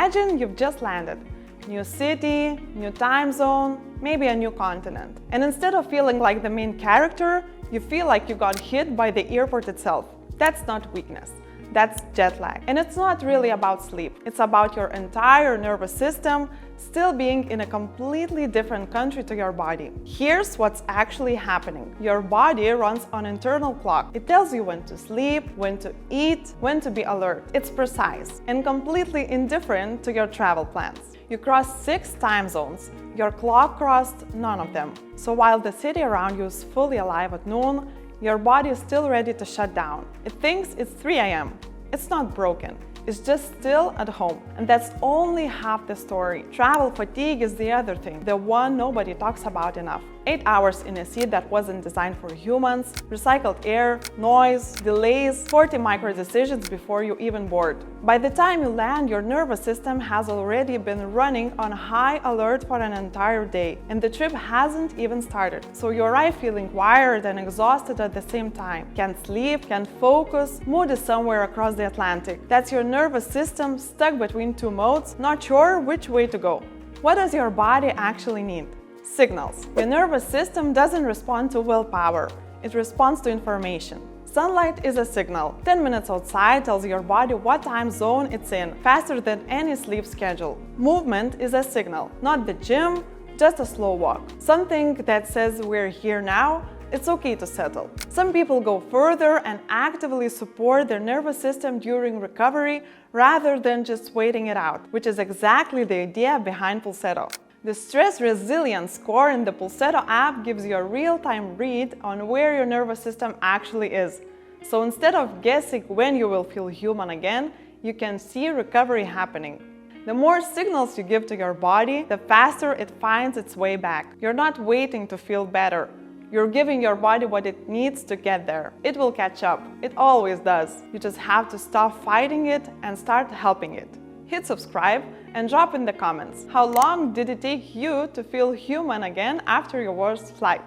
Imagine you've just landed. New city, new time zone, maybe a new continent. And instead of feeling like the main character, you feel like you got hit by the airport itself. That's not weakness. That's jet lag. And it's not really about sleep. It's about your entire nervous system still being in a completely different country to your body. Here's what's actually happening. Your body runs on an internal clock. It tells you when to sleep, when to eat, when to be alert. It's precise and completely indifferent to your travel plans. You crossed 6 time zones. Your clock crossed none of them. So while the city around you is fully alive at noon, your body is still ready to shut down. It thinks it's 3 a.m. It's not broken. It's just still at home. And that's only half the story. Travel fatigue is the other thing, the one nobody talks about enough. 8 hours in a seat that wasn't designed for humans, recycled air, noise, delays, 40 micro decisions before you even board. By the time you land, your nervous system has already been running on high alert for an entire day, and the trip hasn't even started. So you arrive feeling wired and exhausted at the same time. Can't sleep, can't focus, mood is somewhere across the Atlantic. That's your nervous system stuck between two modes, not sure which way to go. What does your body actually need? Signals. Your nervous system doesn't respond to willpower, it responds to information. Sunlight is a signal. 10 minutes outside tells your body what time zone it's in, faster than any sleep schedule. Movement is a signal, not the gym, just a slow walk. Something that says we're here now, it's okay to settle. Some people go further and actively support their nervous system during recovery rather than just waiting it out, which is exactly the idea behind Pulsetto. The stress resilience score in the Pulsetto app gives you a real-time read on where your nervous system actually is. So instead of guessing when you will feel human again, you can see recovery happening. The more signals you give to your body, the faster it finds its way back. You're not waiting to feel better. You're giving your body what it needs to get there. It will catch up. It always does. You just have to stop fighting it and start helping it. Hit subscribe and drop in the comments. How long did it take you to feel human again after your worst flight?